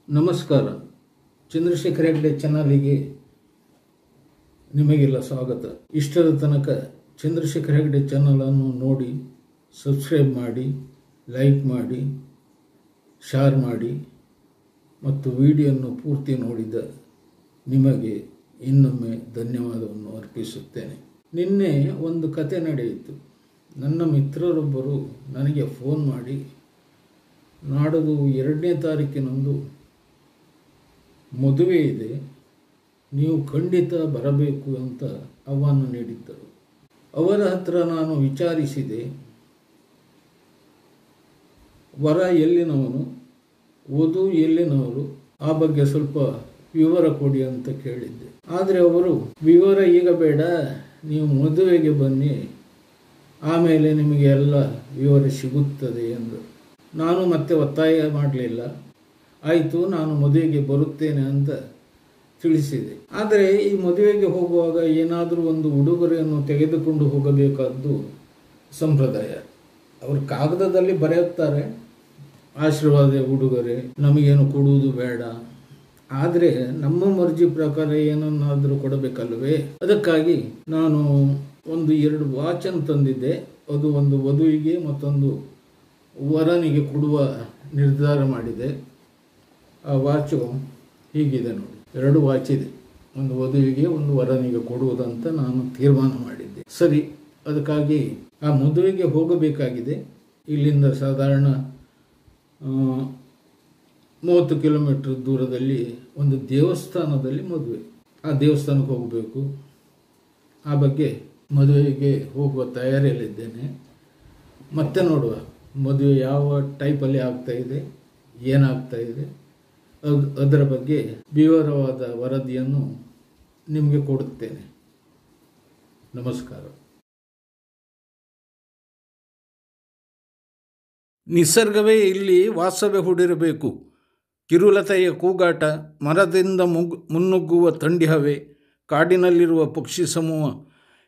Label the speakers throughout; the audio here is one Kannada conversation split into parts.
Speaker 1: ನಮಸ್ಕಾರ. ಚಂದ್ರಶೇಖರ್ ಹೆಗ್ಡೆ ಚಾನಲಿಗೆ ನಿಮಗೆಲ್ಲ ಸ್ವಾಗತ. ಇಷ್ಟರ ತನಕ ಚಂದ್ರಶೇಖರ್ ಹೆಗ್ಡೆ ಚಾನಲನ್ನು ನೋಡಿ ಸಬ್ಸ್ಕ್ರೈಬ್ ಮಾಡಿ, ಲೈಕ್ ಮಾಡಿ, ಶೇರ್ ಮಾಡಿ ಮತ್ತು ವಿಡಿಯೋವನ್ನು ಪೂರ್ತಿ ನೋಡಿದ ನಿಮಗೆ ಇನ್ನೊಮ್ಮೆ ಧನ್ಯವಾದವನ್ನು ಅರ್ಪಿಸುತ್ತೇನೆ. ನಿನ್ನೆ ಒಂದು ಕತೆ ನಡೆಯಿತು. ನನ್ನ ಮಿತ್ರರೊಬ್ಬರು ನನಗೆ ಫೋನ್ ಮಾಡಿ ನಾಡದು 2ನೇ ತಾರೀಕಿನಂದು ಮದುವೆ ಇದೆ, ನೀವು ಖಂಡಿತ ಬರಬೇಕು ಅಂತ ಆಹ್ವಾನ ನೀಡಿದ್ದರು. ಅವರ ಹತ್ರ ನಾನು ವಿಚಾರಿಸಿದೆ, ವರ ಎಲ್ಲಿನವನು, ವಧು ಎಲ್ಲಿನವರು, ಆ ಬಗ್ಗೆ ಸ್ವಲ್ಪ ವಿವರ ಕೊಡಿ ಅಂತ ಕೇಳಿದ್ದೆ. ಆದರೆ ಅವರು ವಿವರ ಈಗ ಬೇಡ, ನೀವು ಮದುವೆಗೆ ಬನ್ನಿ, ಆಮೇಲೆ ನಿಮಗೆ ಎಲ್ಲ ವಿವರ ಸಿಗುತ್ತದೆ ಎಂದರು. ನಾನು ಮತ್ತೆ ಒತ್ತಾಯ ಮಾಡಲಿಲ್ಲ. ಆಯಿತು, ನಾನು ಮದುವೆಗೆ ಬರುತ್ತೇನೆ ಅಂತ ತಿಳಿಸಿದೆ. ಆದರೆ ಈ ಮದುವೆಗೆ ಹೋಗುವಾಗ ಏನಾದರೂ ಒಂದು ಉಡುಗೊರೆಯನ್ನು ತೆಗೆದುಕೊಂಡು ಹೋಗಬೇಕಾದ್ದು ಸಂಪ್ರದಾಯ. ಅವರು ಕಾಗದದಲ್ಲಿ ಬರೆಯುತ್ತಾರೆ, ಆಶೀರ್ವಾದ ಉಡುಗೊರೆ, ನಮಗೇನು ಕೊಡುವುದು ಬೇಡ. ಆದರೆ ನಮ್ಮ ಮರ್ಜಿ ಪ್ರಕಾರ ಏನನ್ನಾದರೂ ಕೊಡಬೇಕಲ್ವೇ. ಅದಕ್ಕಾಗಿ ನಾನು 2 ವಾಚನ್ನು ತಂದಿದ್ದೆ. ಅದು ಒಂದು ವಧುವಿಗೆ ಮತ್ತೊಂದು ವರನಿಗೆ ಕೊಡುವ ನಿರ್ಧಾರ ಮಾಡಿದೆ. ಆ ವಾಚು ಹೀಗಿದೆ ನೋಡಿ, 2 ವಾಚ್ ಇದೆ. ಒಂದು ವಧುವಿಗೆ ಒಂದು ವರನಿಗೆ ಕೊಡುವುದಂತ ನಾನು ತೀರ್ಮಾನ ಮಾಡಿದ್ದೆ. ಸರಿ, ಅದಕ್ಕಾಗಿ ಆ ಮದುವೆಗೆ ಹೋಗಬೇಕಾಗಿದೆ. ಇಲ್ಲಿಂದ ಸಾಧಾರಣ 30 ಕಿಲೋಮೀಟರ್ ದೂರದಲ್ಲಿ ಒಂದು ದೇವಸ್ಥಾನದಲ್ಲಿ ಮದುವೆ. ಆ ದೇವಸ್ಥಾನಕ್ಕೆ ಹೋಗಬೇಕು. ಆ ಬಗ್ಗೆ ಮದುವೆಗೆ ಹೋಗುವ ತಯಾರಿಯಲ್ಲಿದ್ದೇನೆ. ಮತ್ತೆ ನೋಡುವ ಮದುವೆ ಯಾವ ಟೈಪಲ್ಲಿ ಆಗ್ತಾಯಿದೆ, ಏನಾಗ್ತಾಯಿದೆ, ಅದರ ಬಗ್ಗೆ ವಿವರವಾದ ವರದಿಯನ್ನು ನಿಮಗೆ ಕೊಡುತ್ತೇನೆ. ನಮಸ್ಕಾರ. ನಿಸರ್ಗವೇ ಇಲ್ಲಿ ವಾಸವೇ ಹೂಡಿರಬೇಕು. ಕಿರುಲತೆಯ ಕೂಗಾಟ, ಮರದಿಂದ ಮುನ್ನುಗ್ಗುವ ಥಂಡಿ ಹವೆ, ಕಾಡಿನಲ್ಲಿರುವ ಪಕ್ಷಿ ಸಮೂಹ,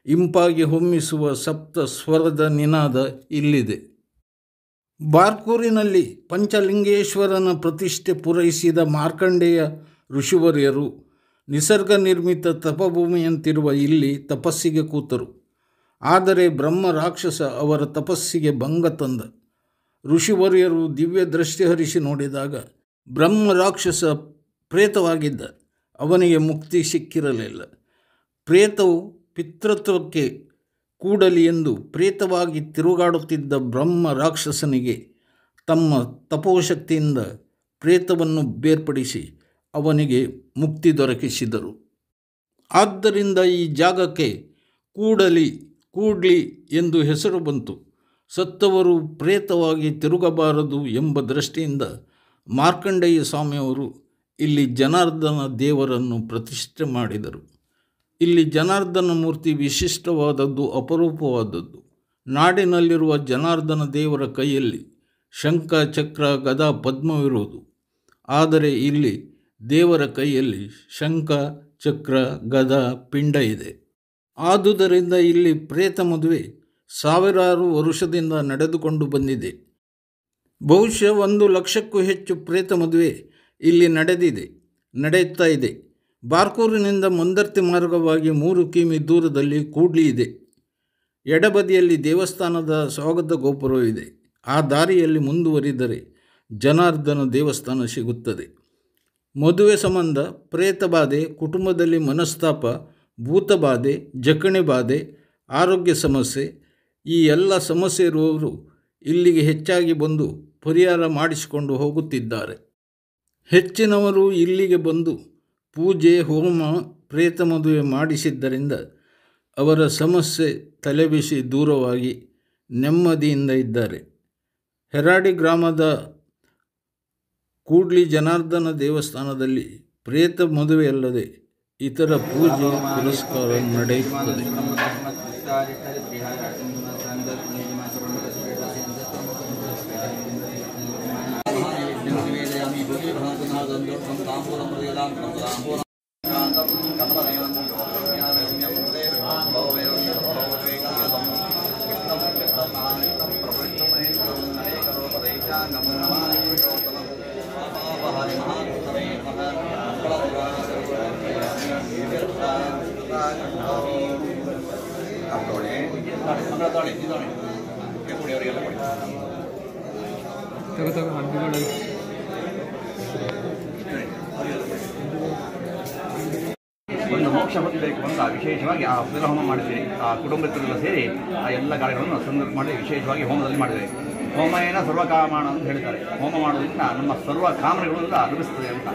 Speaker 1: ಇಂಪಾಗಿ ಹೊಮ್ಮಿಸುವ ಸಪ್ತ ಸ್ವರದ ನಿನಾದ ಇಲ್ಲಿದೆ. ಬಾರ್ಕೂರಿನಲ್ಲಿ ಪಂಚಲಿಂಗೇಶ್ವರನ ಪ್ರತಿಷ್ಠೆ ಪೂರೈಸಿದ ಮಾರ್ಕಂಡೇಯ ಋಷಿವರ್ಯರು ನಿಸರ್ಗ ನಿರ್ಮಿತ ತಪಭೂಮಿಯಂತಿರುವ ಇಲ್ಲಿ ತಪಸ್ಸಿಗೆ ಕೂತರು. ಆದರೆ ಬ್ರಹ್ಮ ರಾಕ್ಷಸ ಅವರ ತಪಸ್ಸಿಗೆ ಭಂಗ ತಂದ. ಋಷಿವರ್ಯರು ದಿವ್ಯ ದೃಷ್ಟಿ ಹರಿಸಿ ನೋಡಿದಾಗ ಬ್ರಹ್ಮ ರಾಕ್ಷಸ ಪ್ರೇತವಾಗಿದ್ದ. ಅವನಿಗೆ ಮುಕ್ತಿ ಸಿಕ್ಕಿರಲಿಲ್ಲ. ಪ್ರೇತವು ಪಿತೃತ್ವಕ್ಕೆ ಕೂಡಲಿ ಎಂದು ಪ್ರೇತವಾಗಿ ತಿರುಗಾಡುತ್ತಿದ್ದ ಬ್ರಹ್ಮ ರಾಕ್ಷಸನಿಗೆ ತಮ್ಮ ತಪೋಶಕ್ತಿಯಿಂದ ಪ್ರೇತವನ್ನು ಬೇರ್ಪಡಿಸಿ ಅವನಿಗೆ ಮುಕ್ತಿ ದೊರಕಿಸಿದರು. ಆದ್ದರಿಂದ ಈ ಜಾಗಕ್ಕೆ ಕೂಡ್ಲಿ ಎಂದು ಹೆಸರು ಬಂತು. ಸತ್ತವರು ಪ್ರೇತವಾಗಿ ತಿರುಗಬಾರದು ಎಂಬ ದೃಷ್ಟಿಯಿಂದ ಮಾರ್ಕಂಡೇಯ ಸ್ವಾಮಿಯವರು ಇಲ್ಲಿ ಜನಾರ್ದನ ದೇವರನ್ನು ಪ್ರತಿಷ್ಠೆ ಮಾಡಿದರು. ಇಲ್ಲಿ ಜನಾರ್ದನ ಮೂರ್ತಿ ವಿಶಿಷ್ಟವಾದದ್ದು, ಅಪರೂಪವಾದದ್ದು. ನಾಡಿನಲ್ಲಿರುವ ಜನಾರ್ದನ ದೇವರ ಕೈಯಲ್ಲಿ ಶಂಖ, ಚಕ್ರ, ಗದಾ, ಪದ್ಮವಿರುವುದು. ಆದರೆ ಇಲ್ಲಿ ದೇವರ ಕೈಯಲ್ಲಿ ಶಂಖ, ಚಕ್ರ, ಗದಾ, ಪಿಂಡ ಇದೆ. ಆದುದರಿಂದ ಇಲ್ಲಿ ಪ್ರೇತ ಮದುವೆ ಸಾವಿರಾರು ವರುಷದಿಂದ ನಡೆದುಕೊಂಡು ಬಂದಿದೆ. ಬಹುಶಃ 1 ಲಕ್ಷಕ್ಕೂ ಹೆಚ್ಚು ಪ್ರೇತ ಮದುವೆ ಇಲ್ಲಿ ನಡೆಯುತ್ತಾ ಇದೆ. ಬಾರ್ಕೂರಿನಿಂದ ಮಂದರ್ತಿ ಮಾರ್ಗವಾಗಿ 3 ಕಿಮಿ ದೂರದಲ್ಲಿ ಕೂಡ್ಲಿ ಇದೆ. ಎಡಬದಿಯಲ್ಲಿ ದೇವಸ್ಥಾನದ ಸ್ವಾಗತ ಗೋಪುರವಿದೆ. ಆ ದಾರಿಯಲ್ಲಿ ಮುಂದುವರಿದರೆ ಜನಾರ್ದನ ದೇವಸ್ಥಾನ ಸಿಗುತ್ತದೆ. ಮದುವೆ ಸಂಬಂಧ, ಪ್ರೇತ ಬಾಧೆ, ಕುಟುಂಬದಲ್ಲಿ ಮನಸ್ತಾಪ, ಭೂತಬಾಧೆ, ಜಕಣಿ ಬಾಧೆ, ಆರೋಗ್ಯ ಸಮಸ್ಯೆ, ಈ ಎಲ್ಲ ಸಮಸ್ಯೆ ಇರುವವರು ಇಲ್ಲಿಗೆ ಹೆಚ್ಚಾಗಿ ಬಂದು ಪರಿಹಾರ ಮಾಡಿಸಿಕೊಂಡು ಹೋಗುತ್ತಿದ್ದಾರೆ. ಹೆಚ್ಚಿನವರು ಇಲ್ಲಿಗೆ ಬಂದು ಪೂಜೆ, ಹೋಮ, ಪ್ರೇತ ಮದುವೆ ಮಾಡಿಸಿದ್ದರಿಂದ ಅವರ ಸಮಸ್ಯೆ ತಲೆಬಿಸಿ ದೂರವಾಗಿ ನೆಮ್ಮದಿಯಿಂದ ಇದ್ದಾರೆ. ಹೆರಾಡಿ ಗ್ರಾಮದ ಕೂಡ್ಲಿ ಜನಾರ್ದನ ದೇವಸ್ಥಾನದಲ್ಲಿ ಪ್ರೇತ ಮದುವೆಯಲ್ಲದೆ ಇತರ ಪೂಜೆ ಪುರಸ್ಕಾರ ನಡೆಯುತ್ತದೆ.
Speaker 2: नमो नमः ಒಂದು ಮೋಕ್ಷ ಹೊಂದಬೇಕು ಅಂತ ವಿಶೇಷವಾಗಿ ಆ ಅಬ್ದುಲ್ ಹೋಮ ಮಾಡಿದ್ವಿ. ಆ ಕುಟುಂಬದವರೆಲ್ಲ ಸೇರಿ ಆ ಎಲ್ಲ ಕಾರ್ಯಗಳನ್ನು ಸಂದರ್ಭ ಮಾಡಿ ವಿಶೇಷವಾಗಿ ಹೋಮದಲ್ಲಿ ಮಾಡಿದ್ವಿ. ಹೋಮಯೇನ ಸರ್ವಕಾಮಾಣ ಅಂತ ಹೇಳ್ತಾರೆ. ಹೋಮ ಮಾಡೋದ್ರಿಂದ ನಮ್ಮ ಸರ್ವ ಕಾಮನೆಗಳೆಲ್ಲ ಲಭಿಸ್ತದೆ ಅಂತ.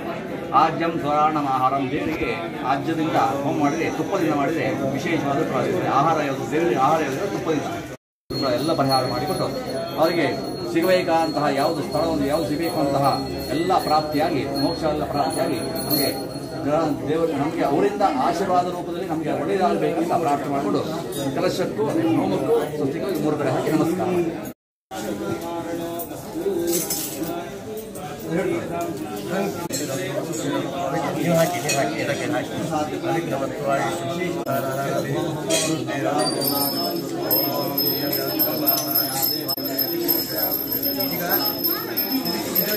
Speaker 2: ಆಜ್ಯಂ ಸ್ವರಾಣಂ ಆಹಾರಂ, ದೇವರಿಗೆ ಆಜ್ಯದಿಂದ ಹೋಮ ಮಾಡಿದರೆ, ತುಪ್ಪದಿಂದ ಮಾಡಿದರೆ ವಿಶೇಷವಾದ ಆಹಾರ ಯಾವುದು, ದೇವರಿಗೆ ಆಹಾರ ಯಾವುದು ತುಪ್ಪದಿಂದ ಎಲ್ಲ ಪರಿಹಾರ ಮಾಡಿಕೊಟ್ಟು ಅವರಿಗೆ ಸಿಗಬೇಕಾದಂತಹ ಯಾವುದು ಸ್ಥಳವನ್ನು ಯಾವುದು ಸಿಗಬೇಕಂತಹ ಎಲ್ಲ ಪ್ರಾಪ್ತಿಯಾಗಿ, ಮೋಕ್ಷ ಎಲ್ಲ ಪ್ರಾಪ್ತಿಯಾಗಿ ನಮಗೆ ದೇವರು ನಮಗೆ ಅವರಿಂದ ಆಶೀರ್ವಾದ ರೂಪದಲ್ಲಿ ನಮಗೆ ಒಳ್ಳೆಯದಾಗಬೇಕಂತ ಪ್ರಾರ್ಥನೆ ಮಾಡಿಕೊಂಡು ಕಲಶಕ್ಕೂ ಹೋಮಕ್ಕೂ ಸ್ವಸ್ತಿಗೂ 3 ಕಡೆ ಹಾಕಿ ನಮಸ್ಕಾರ.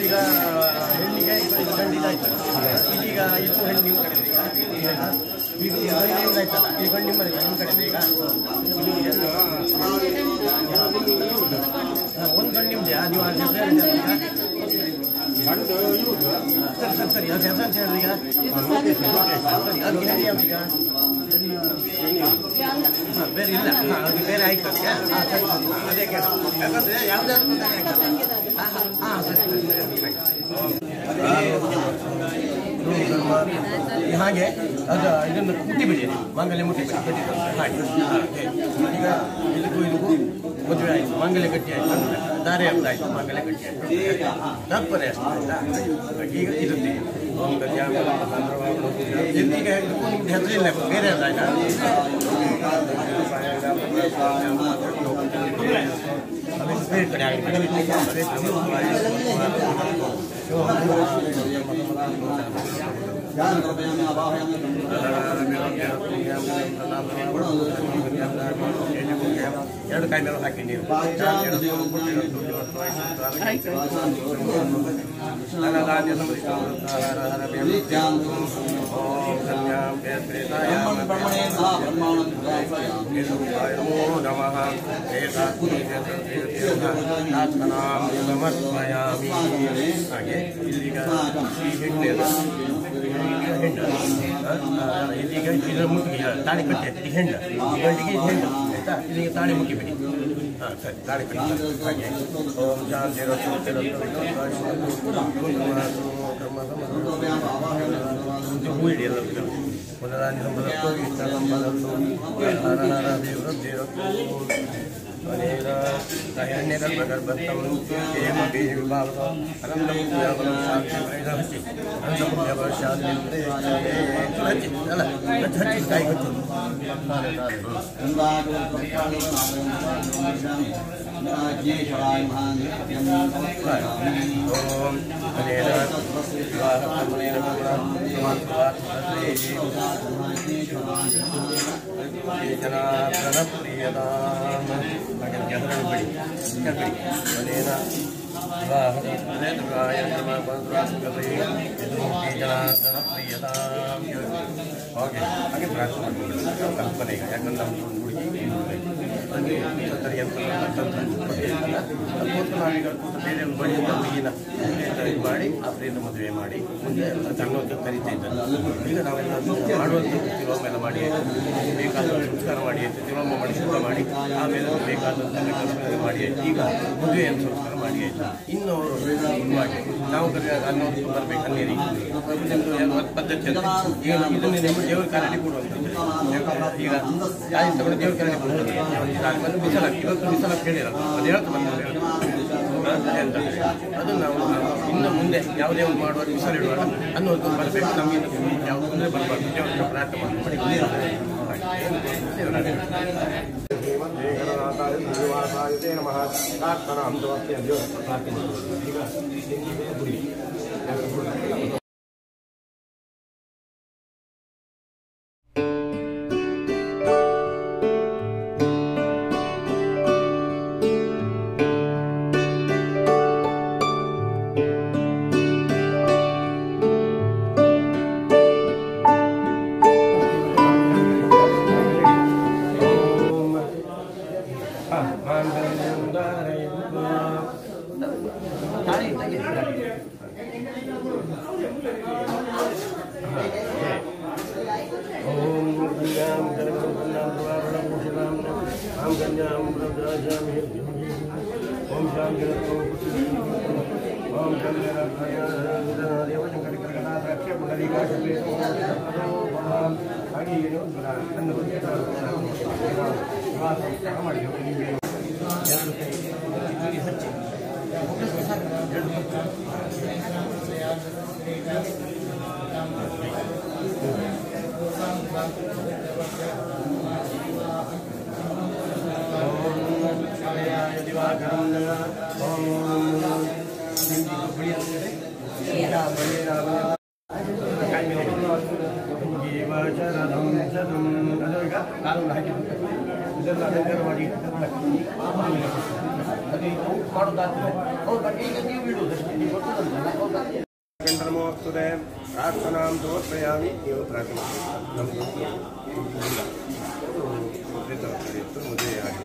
Speaker 3: ಈಗ ಹೆಣ್ಣಿಗೆ ಗಂಡಿದಾಯ್ತು, ಇದೀಗ ಇದು ಹೆಣ್ಣು ನಿಮ್ಮ ಕಡೆ ಈಗ ಗಂಡಿಂದಾಯ್ತಲ್ಲ, ಈ ಗಂಡು ನಿಮ್ಮ ಕಡೆ ಈಗ ಒಂದು ಗಂಡು ನಿಮ್ದೆಯಾ? ನೀವು ಸರಿ ಸರಿ ಅದು ಹೆಸರು ಅಂತ ಹೇಳಿದ್ರೆ ಈಗ ಅದು ಹೇಳಿ ಈಗ ಬೇರೆ ಇಲ್ಲ, ಅದು ಬೇರೆ ಆಯ್ತು ಅದಕ್ಕೆ. ಅದೇ ಯಾಕಂದ್ರೆ ಯಾವುದಾದ್ರು ಸರಿ ಹಾಗೆ ಅದು ಇದನ್ನು ಮುಟ್ಟಿಬಿಡಿ, ಮಾಂಗಲ್ಯ ಮುಟ್ಟಿಬಿಡಿ. ಹಾಗೆ ಈಗ ಇದಕ್ಕೂ ಮದುವೆ ಆಯಿತು, ಮಾಂಗಲ್ಯ ಗಟ್ಟಿ ಆಯಿತು, ದಾರಿ ಹಬ್ಬ ಆಯಿತು, ಮಾಂಗಲ್ಯ ಗಟ್ಟಿ ಆಯಿತು, ತಪ್ಪನೆ ಅಷ್ಟೇ. ಈಗ ಇರುತ್ತೆ ಈಗ ಇದಕ್ಕೂ ನಿಮ್ಗೆ ಹೆಸರಿಲ್ಲ, ಬೇರೆ ಅಲ್ಲ. ಬೇರೆ ಕಡೆ ಆಗಿದೆ ಎರಡು ಕಾಯಿ ಮೇಲೆ ಹಾಕಿ ನೀವು ಹಾಗೆ ಇಲ್ಲಿಗ ಈ ಹೆಣ್ಣು ಇದೀಗ ಇದರ ಮುಟ್ಟಿಗೆ ತಾಳಿ ಕಟ್ಟಿ ಈ ಹೆಣ್ಣು, ಈ ಗಂಟಿಗೆ ಇದು ಹೆಣ್ಣು ಆಯ್ತಾ. ಇಲ್ಲಿಗೆ ತಾಳಿ ಮುಗಿಬಿಡಿ. ಹಾಂ ಸರಿ, ತಾಳಿ ಕಟ್ಟಿ ಹಾಗೆ ಓಂ ಶಾಂತಿ ಹೂ ಇಡಿ ಎಲ್ಲರೂ ಪುನರಾನಿ ಸಂಪದತ್ತು ಇಷ್ಟ ಸಂಪದತ್ತು ಗರ್ಭತ್ತಂ ಹೇಮಿ ವಿಭಾಗ ಅನಂತಂ ಶಾಂತಿ ಹಚ್ಚಿ ಅನಂತಂ ಶಾಂತಿ ಹಚ್ಚಿ ಅಲ್ಲ ಹಚ್ಚಿ ಕಾಯಿ ಹಚ್ಚಿ ಓಂ ಜನಾರ್ದನ ಪ್ರಿಯದಾಮ ಹಾಗೆ ಹಾಗೆ ಪ್ರಾರ್ಥನೆ ಮಾಡ್ಬೋದು ಕಲ್ಪನೆ. ಈಗ ಯಾಕಂದ್ರೆ ನಮ್ಮ ಹುಡುಗಿ ನಾವೀಗ ಬೇರೆ ಬಳಿ ಹುಡುಗಿನ ಇದು ಮಾಡಿ ಆಪ್ರೇಟ್ ಮದುವೆ ಮಾಡಿ ಮುಂದೆ ತನ್ನೊಂದು ಕರಿತಾ ಇದ್ದಾರೆ. ಈಗ ನಾವೆಲ್ಲ ಮಾಡುವಂಥ ತಿರುವಮ್ಮ ಎಲ್ಲ ಮಾಡಿ ಬೇಕಾದ ಸಂಸ್ಕಾರ ಮಾಡಿ ತಿರುವಮ್ಮ ಮಾಡಿ ಶುದ್ಧ ಮಾಡಿ ಆಮೇಲೆ ಬೇಕಾದಂಥ ಕಲ್ಪನೆ ಮಾಡಿ ಈಗ ಮದುವೆಯನ್ನು ಸಂಸ್ಕಾರ ಮಾಡಿ ಆಯಿತು. ಇನ್ನು ಅವರು ಮಾಡಿ ನಾವು ಅನ್ನೋದು ಬರಬೇಕು ಅನ್ನೇರಿ ಪದ್ಧತಿ ಅಂತ. ಈಗ ಇದನ್ನು ದೇವರ ಕಾಲಲ್ಲಿ ಕೊಡುವಂಥದ್ದು. ಈಗ ತಾಯಿ ತಗೊಂಡು ದೇವರ ಕಾಲಲ್ಲಿ ಕೊಡುವಂಥದ್ದು ಬಂದು ಬಿಸಲಾಗಿ ಇವತ್ತು ಬಿಸಲಾಗಿ ಹೇಳಿರಲ್ಲ, ಅದು ಹೇಳ್ತಾ ಬಂದ ಅದು ನಾವು ಇನ್ನು ಮುಂದೆ ಯಾವುದೇ ಒಂದು ಮಾಡುವಾಗ ಬಿಸಿಲಿಡುವಾಗ ಅನ್ನೋದು ಬರಬೇಕು. ನಮಗೆ ಯಾವುದು ಅಂದರೆ ಬರಬಾರ್ದು. ದೇವರ ಪ್ರಾರ್ಥನೆ ಮಾಡಿ ನಮಃ ಪ್ರಾರ್ಥನಾ ಪ್ರಾರ್ಥನೆ ಈಗ ತಾಳಿ ಪ್ರಾರ್ಥನಾಂ ಸಮರ್ಪಯಾಮಿ. ನೀವು ಪ್ರಾರ್ಥನೆ ಮದುವೆ ಆಗಿ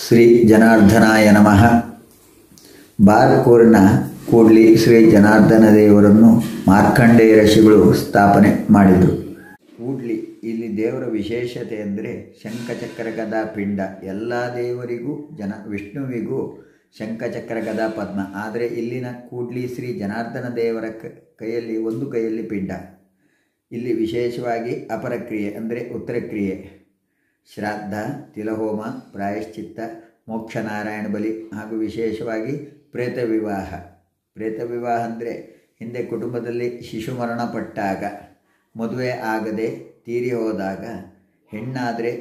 Speaker 4: ಶ್ರೀ ಜನಾರ್ದನಾಯ ನಮಃ. ಬಾರ್ಕೂರಿನ ಕೂಡ್ಲಿ ಶ್ರೀ ಜನಾರ್ದನ ದೇವರನ್ನು ಮಾರ್ಕಂಡೇಯ ಋಷಿಗಳು ಸ್ಥಾಪನೆ ಮಾಡಿದರು. ಕೂಡ್ಲಿ ಇಲ್ಲಿ ದೇವರ ವಿಶೇಷತೆ ಅಂದರೆ ಶಂಖಚಕ್ರ ಗದಾ ಪಿಂಡ. ಎಲ್ಲ ದೇವರಿಗೂ ವಿಷ್ಣುವಿಗೂ ಶಂಖಚಕ್ರ ಗದಾ ಪದ್ಮ. ಆದರೆ ಇಲ್ಲಿನ ಕೂಡ್ಲಿ ಶ್ರೀ ಜನಾರ್ದನ ದೇವರ ಕೈಯಲ್ಲಿ ಒಂದು ಕೈಯಲ್ಲಿ ಪಿಂಡ. ಇಲ್ಲಿ ವಿಶೇಷವಾಗಿ ಅಪರಕ್ರಿಯೆ ಅಂದರೆ ಉತ್ತರಕ್ರಿಯೆ, ಶ್ರಾದ್ದ, ತಿಲಹೋಮ, ಪ್ರಾಯಶ್ಚಿತ್ತ, ಮೋಕ್ಷ ನಾರಾಯಣ ಬಲಿ ಹಾಗೂ ವಿಶೇಷವಾಗಿ ಪ್ರೇತ ವಿವಾಹ. ಪ್ರೇತ ವಿವಾಹ ಅಂದರೆ ಹಿಂದೆ ಕುಟುಂಬದಲ್ಲಿ ಶಿಶು ಮರಣಪಟ್ಟಾಗ, ಮದುವೆ ಆಗದೆ ತೀರಿ ಹೋದಾಗ ಹೆಣ್ಣಾದರೆ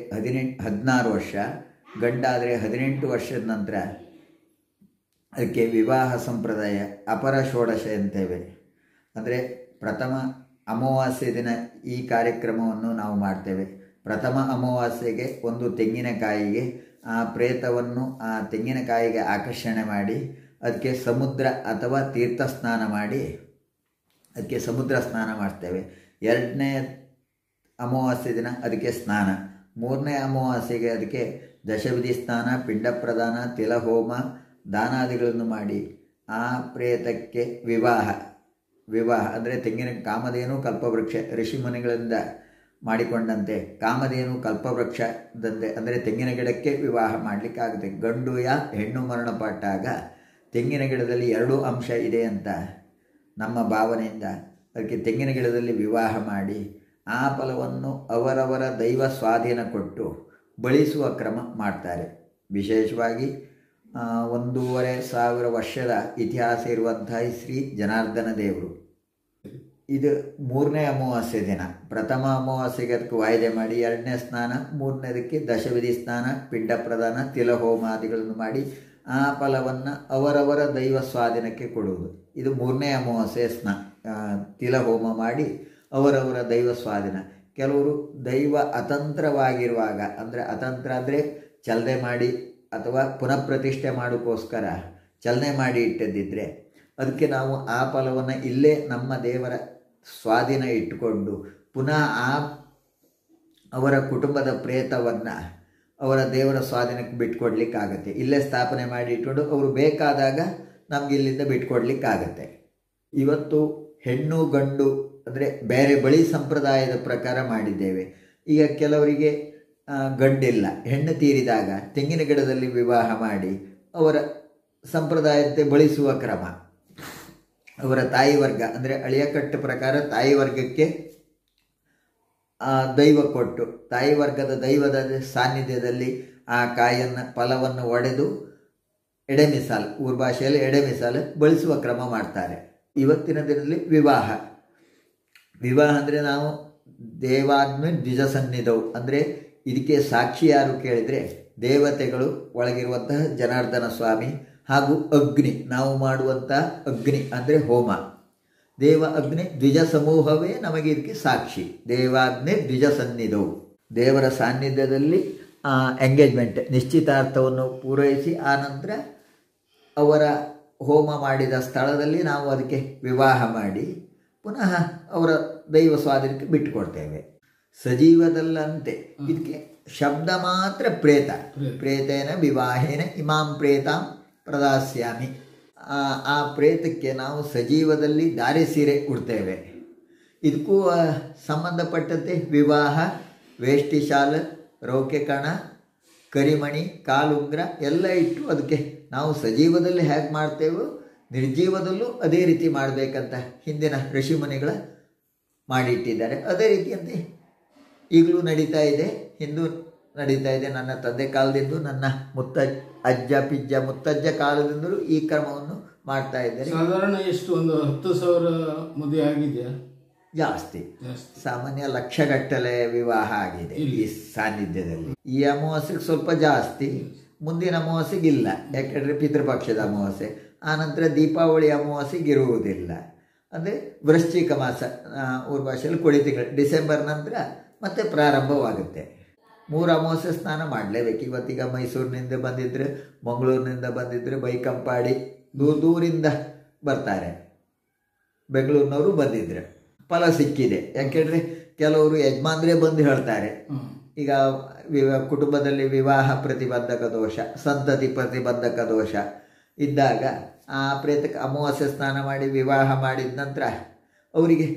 Speaker 4: 16 ವರ್ಷ, ಗಂಡಾದರೆ 18 ವರ್ಷದ ನಂತರ ಅದಕ್ಕೆ ವಿವಾಹ ಸಂಪ್ರದಾಯ ಅಪರ ಷೋಡಶ ಅಂತೇವೆ. ಅಂದರೆ ಪ್ರಥಮ ಅಮಾವಾಸ್ಯೆ ದಿನ ಈ ಕಾರ್ಯಕ್ರಮವನ್ನು ನಾವು ಮಾಡ್ತೇವೆ. ಪ್ರಥಮ ಅಮಾವಾಸ್ಯೆಗೆ ಒಂದು ತೆಂಗಿನಕಾಯಿಗೆ ಆ ಪ್ರೇತವನ್ನು ಆ ತೆಂಗಿನಕಾಯಿಗೆ ಆಕರ್ಷಣೆ ಮಾಡಿ ಅದಕ್ಕೆ ಸಮುದ್ರ ಅಥವಾ ತೀರ್ಥ ಸ್ನಾನ ಮಾಡಿ ಅದಕ್ಕೆ ಸಮುದ್ರ ಸ್ನಾನ ಮಾಡ್ತೇವೆ. 2ನೇ ಅಮಾವಾಸ್ಯೆ ದಿನ ಅದಕ್ಕೆ ಸ್ನಾನ. ಮೂರನೇ ಅಮಾವಾಸ್ಯೆಗೆ ಅದಕ್ಕೆ ದಶವಿಧಿ ಸ್ನಾನ, ಪಿಂಡ ಪ್ರದಾನ, ತಿಲಹೋಮ, ದಾನಾದಿಗಳನ್ನು ಮಾಡಿ ಆ ಪ್ರೇತಕ್ಕೆ ವಿವಾಹ ಅಂದರೆ ತೆಂಗಿನ ಕಾಮಧೇನು ಕಲ್ಪವೃಕ್ಷ ಋಷಿಮುನಿಗಳಿಂದ ಮಾಡಿಕೊಂಡಂತೆ ಕಾಮಧೇನು ಕಲ್ಪವೃಕ್ಷದಂತೆ ಅಂದರೆ ತೆಂಗಿನ ಗಿಡಕ್ಕೆ ವಿವಾಹ ಮಾಡಲಿಕ್ಕಾಗುತ್ತೆ. ಗಂಡು ಹೆಣ್ಣು ಮರಣಪಟ್ಟಾಗ ತೆಂಗಿನ ಗಿಡದಲ್ಲಿ 2 ಅಂಶ ಇದೆ ಅಂತ ನಮ್ಮ ಭಾವನೆಯಿಂದ ಅದಕ್ಕೆ ತೆಂಗಿನ ಗಿಡದಲ್ಲಿ ವಿವಾಹ ಮಾಡಿ ಆ ಫಲವನ್ನು ಅವರವರ ದೈವ ಸ್ವಾಧೀನ ಕೊಟ್ಟು ಬಳಿಸುವ ಕ್ರಮ ಮಾಡ್ತಾರೆ. ವಿಶೇಷವಾಗಿ 1,500 ವರ್ಷದ ಇತಿಹಾಸ ಇರುವಂತಹ ಶ್ರೀ ಜನಾರ್ದನ ದೇವರು. ಇದು 3ನೇ ಅಮಾವಾಸ್ಯೆ ದಿನ. ಪ್ರಥಮ ಅಮಾವಾಸ್ಯೆಗೆ ಅದಕ್ಕೆ ವಾಯ್ದೆ ಮಾಡಿ 2ನೇ ಸ್ನಾನ, 3ನೇದಕ್ಕೆ ದಶವಿಧಿ ಸ್ನಾನ, ಪಿಂಡ ಪ್ರದಾನ, ತಿಲಹೋಮಾದಿಗಳನ್ನು ಮಾಡಿ ಆ ಫಲವನ್ನು ಅವರವರ ದೈವ ಸ್ವಾಧೀನಕ್ಕೆ ಕೊಡುವುದು. ಇದು 3ನೇ ಅಮಾವಾಸ್ಯೆ ತಿಲಹೋಮ ಮಾಡಿ ಅವರವರ ದೈವ ಸ್ವಾಧೀನ. ಕೆಲವರು ದೈವ ಅತಂತ್ರವಾಗಿರುವಾಗ ಅತಂತ್ರ ಅಂದರೆ ಚಲನೆ ಮಾಡಿ ಅಥವಾ ಪುನಃ ಪ್ರತಿಷ್ಠೆ ಮಾಡೋಕ್ಕೋಸ್ಕರ ಚಲನೆ ಮಾಡಿ ಇಟ್ಟದಿದ್ದರೆ ಅದಕ್ಕೆ ನಾವು ಆ ಫಲವನ್ನು ಇಲ್ಲೇ ನಮ್ಮ ದೇವರ ಸ್ವಾಧೀನ ಇಟ್ಟುಕೊಂಡು ಪುನಃ ಅವರ ಕುಟುಂಬದ ಪ್ರೇತವನ್ನು ಅವರ ದೇವರ ಸ್ವಾಧೀನಕ್ಕೆ ಬಿಟ್ಕೊಡ್ಲಿಕ್ಕಾಗತ್ತೆ. ಇಲ್ಲೇ ಸ್ಥಾಪನೆ ಮಾಡಿ ಇಟ್ಕೊಂಡು ಅವರು ಬೇಕಾದಾಗ ನಮ್ಗೆ ಇಲ್ಲಿಂದ ಬಿಟ್ಕೊಡ್ಲಿಕ್ಕಾಗತ್ತೆ. ಇವತ್ತು ಹೆಣ್ಣು ಗಂಡು ಅಂದರೆ ಬೇರೆ ಬಳಿ ಸಂಪ್ರದಾಯದ ಪ್ರಕಾರ ಮಾಡಿದ್ದೇವೆ. ಈಗ ಕೆಲವರಿಗೆ ಗಂಡಿಲ್ಲ, ಹೆಣ್ಣು ತೀರಿದಾಗ ತೆಂಗಿನ ಗಿಡದಲ್ಲಿ ವಿವಾಹ ಮಾಡಿ ಅವರ ಸಂಪ್ರದಾಯತೆ ಬಳಿಸುವ ಕ್ರಮ. ಅವರ ತಾಯಿ ವರ್ಗ ಅಂದರೆ ಅಳಿಯಕಟ್ಟು ಪ್ರಕಾರ ತಾಯಿ ವರ್ಗಕ್ಕೆ ದೈವ ಕೊಟ್ಟು ತಾಯಿ ವರ್ಗದ ದೈವದ ಸಾನ್ನಿಧ್ಯದಲ್ಲಿ ಆ ಕಾಯನ್ನು ಫಲವನ್ನು ಒಡೆದು ಎಡೆಮಿಸಾಲು, ಊರ ಭಾಷೆಯಲ್ಲಿ ಎಡೆಮಿಸಾಲು ಬಳಸುವ ಕ್ರಮ ಮಾಡ್ತಾರೆ. ಇವತ್ತಿನ ದಿನದಲ್ಲಿ ವಿವಾಹ ಅಂದರೆ ನಾವು ದೇವಾಜ್ಞೆ ದ್ವಿಜ ಸನ್ನಿಧವು ಅಂದರೆ ಇದಕ್ಕೆ ಸಾಕ್ಷಿ ಯಾರು ಕೇಳಿದರೆ ದೇವತೆಗಳು ಒಳಗಿರುವಂತಹ ಜನಾರ್ದನ ಸ್ವಾಮಿ ಹಾಗೂ ಅಗ್ನಿ, ನಾವು ಮಾಡುವಂಥ ಅಗ್ನಿ ಅಂದರೆ ಹೋಮ. ದೇವ ಅಗ್ನಿ ದ್ವಿಜ ಸಮೂಹವೇ ನಮಗೆ ಇದಕ್ಕೆ ಸಾಕ್ಷಿ. ದೇವಾಗ್ನಿ ದ್ವಿಜ ಸನ್ನಿಧವು, ದೇವರ ಸಾನ್ನಿಧ್ಯದಲ್ಲಿ ಎಂಗೇಜ್ಮೆಂಟ್ ನಿಶ್ಚಿತಾರ್ಥವನ್ನು ಪೂರೈಸಿ ಆನಂತರ ಅವರ ಹೋಮ ಮಾಡಿದ ಸ್ಥಳದಲ್ಲಿ ನಾವು ಅದಕ್ಕೆ ವಿವಾಹ ಮಾಡಿ ಪುನಃ ಅವರ ದೈವ ಸ್ವಾಧೀನಕ್ಕೆ ಬಿಟ್ಟುಕೊಡ್ತೇವೆ. ಸಜೀವದಲ್ಲಂತೆ ಇದಕ್ಕೆ ಶಬ್ದ ಮಾತ್ರ ಪ್ರೇತೇನ ವಿವಾಹೇನ ಇಮಾಂ ಪ್ರೇತಾಂ ಪ್ರದಾಸ್ಯಾಮಿ. ಆ ಪ್ರೇತಕ್ಕೆ ನಾವು ಸಜೀವದಲ್ಲಿ ದಾರಿ ಸೀರೆ ಉಡ್ತೇವೆ. ಇದಕ್ಕೂ ಸಂಬಂಧಪಟ್ಟಂತೆ ವಿವಾಹ, ವೇಷ್ಟಿ ಶಾಲ, ರೌಕೆ ಕಣ, ಕರಿಮಣಿ, ಕಾಲುಂಗ್ರ ಎಲ್ಲ ಇಟ್ಟು ಅದಕ್ಕೆ ನಾವು ಸಜೀವದಲ್ಲಿ ಹೇಗೆ ಮಾಡ್ತೇವೋ ನಿರ್ಜೀವದಲ್ಲೂ ಅದೇ ರೀತಿ ಮಾಡಬೇಕಂತ ಹಿಂದಿನ ಋಷಿಮುನಿಗಳ ಮಾಡಿಟ್ಟಿದ್ದಾರೆ. ಅದೇ ರೀತಿಯಂತೆ ಈಗಲೂ ನಡೀತಾ ಇದೆ, ಹಿಂದೂ ನಡೀತಾ ಇದೆ. ನನ್ನ ತಂದೆ ಕಾಲದಿಂದ, ನನ್ನ ಮುತ್ತಜ್ಜ ಕಾಲದಿಂದಲೂ ಈ ಕ್ರಮವನ್ನು ಮಾಡ್ತಾ ಇದ್ದಾರೆ.
Speaker 1: ಸಾಧಾರಣ ಎಷ್ಟು ಒಂದು 10,000 ಮದುವೆ ಆಗಿದೆಯಾ?
Speaker 4: ಜಾಸ್ತಿ, ಸಾಮಾನ್ಯ ಲಕ್ಷಗಟ್ಟಲೆ ವಿವಾಹ ಆಗಿದೆ ಈ ಸಾನ್ನಿಧ್ಯದಲ್ಲಿ. ಈ ಅಮಾವಾಸ್ಯೆಗೆ ಸ್ವಲ್ಪ ಜಾಸ್ತಿ, ಮುಂದಿನ ಅಮಾವಾಸ್ಯೆಗೆ ಇಲ್ಲ, ಯಾಕೆಂದರೆ ಪಿತೃಪಕ್ಷದ ಅಮಾವಾಸ್ಯೆ. ಆನಂತರ ದೀಪಾವಳಿ ಅಮಾವಾಸ್ಯೆಗೆ ಇರುವುದಿಲ್ಲ. ಅಂದರೆ ವೃಶ್ಚಿಕ ಮಾಸ, ಊರ ಭಾಷೆಯಲ್ಲಿ ಕೊಡಿ ತಿಂಗಳು, ಡಿಸೆಂಬರ್ ನಂತರ ಮತ್ತೆ ಪ್ರಾರಂಭವಾಗುತ್ತೆ. 3 ಅಮಾವಾಸ್ಯೆ ಸ್ನಾನ ಮಾಡಲೇಬೇಕು. ಇವತ್ತೀಗ ಮೈಸೂರಿನಿಂದ ಬಂದಿದ್ದರೆ, ಮಂಗಳೂರಿನಿಂದ ಬಂದಿದ್ದರೆ, ಬೈಕಂಪಾಡಿ ದೂರಿಂದ ಬರ್ತಾರೆ, ಬೆಂಗಳೂರಿನವರು ಬಂದಿದ್ರೆ ಫಲ ಸಿಕ್ಕಿದೆ. ಯಾಕೆಂದರೆ ಕೆಲವರು ಯಜಮಾನ್ರೇ ಬಂದು ಹೇಳ್ತಾರೆ, ಈಗ ಕುಟುಂಬದಲ್ಲಿ ವಿವಾಹ ಪ್ರತಿಬಂಧಕ ದೋಷ, ಸಂತತಿ ಪ್ರತಿಬಂಧಕ ದೋಷ ಇದ್ದಾಗ ಆ ಪ್ರೇತಕ್ಕೆ ಅಮಾವಾಸ್ಯೆ ಸ್ನಾನ ಮಾಡಿ ವಿವಾಹ ಮಾಡಿದ ನಂತರ ಅವರಿಗೆ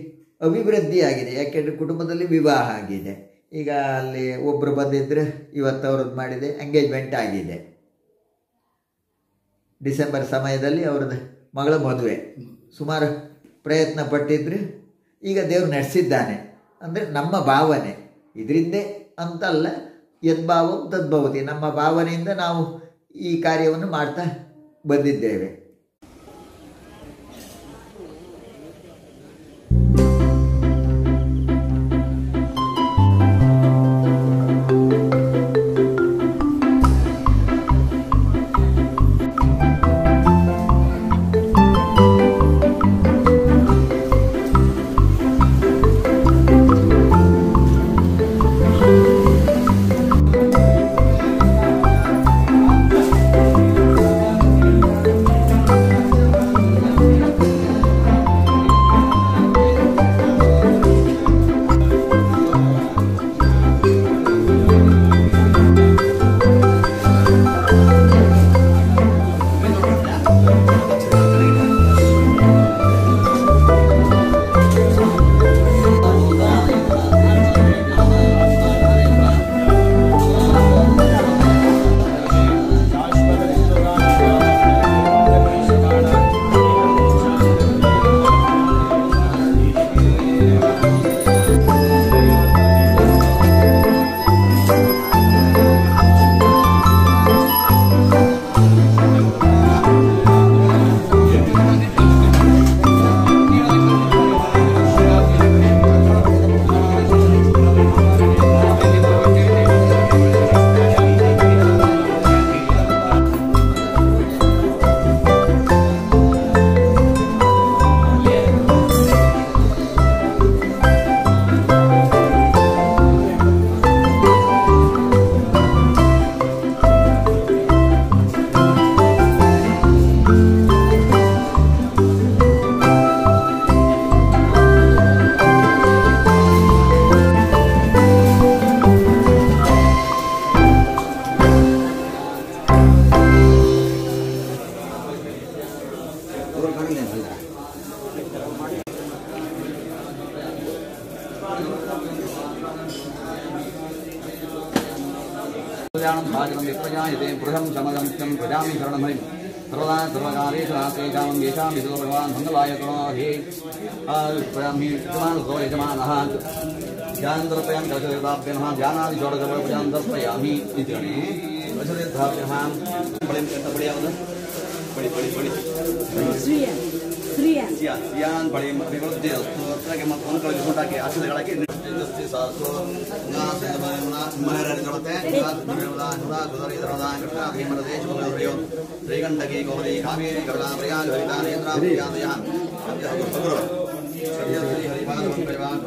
Speaker 4: ಅಭಿವೃದ್ಧಿಯಾಗಿದೆ. ಯಾಕೆಂದರೆ ಕುಟುಂಬದಲ್ಲಿ ವಿವಾಹ ಆಗಿದೆ. ಈಗ ಅಲ್ಲಿ ಒಬ್ಬರು ಬಂದಿದ್ದರೆ ಇವತ್ತು ಅವ್ರದ್ದು ಮಾಡಿದೆ, ಎಂಗೇಜ್ಮೆಂಟ್ ಆಗಿದೆ. ಡಿಸೆಂಬರ್ ಸಮಯದಲ್ಲಿ ಅವ್ರದ್ದು ಮಗಳ ಮದುವೆ. ಸುಮಾರು ಪ್ರಯತ್ನ ಪಟ್ಟಿದ್ರೆ ಈಗ ದೇವರು ನಡೆಸಿದ್ದಾನೆ. ಅಂದರೆ ನಮ್ಮ ಭಾವನೆ ಇದರಿಂದೇ ಅಂತಲ್ಲ, ಯದ್ಭಾವಂ ತದ್ಭವತಿ, ನಮ್ಮ ಭಾವನೆಯಿಂದ ನಾವು ಈ ಕಾರ್ಯವನ್ನು ಮಾಡ್ತಾ ಬಂದಿದ್ದೇವೆ.
Speaker 2: प्रजायते पुरुषं समगम्यं प्रजामि शरणमयं सर्वदा सर्वकालेषु नास्तेषां येषां विदो भगवान् मङ्गलाय करुणाहे प्रजामि यजमानो यजमानः ध्यानदर्पयां दशदेवताभ्य नमः ध्यानादि षोडशप्रजां दर्पयामि इति दशदेवताभ्यः बळि सियान बड़े विवृद्धि अत्र मत के आशीर्वाद के सासो नासे महराज जड़ते नासुरवदा नुरा गुदरी दरदा कृष्णा भीमर देश गोरियो श्रीगंडकी गोरी कावेरी गंगा प्रयाग हरिता नेत्रा प्रियादया भगुरव श्री हरिपाद परिवार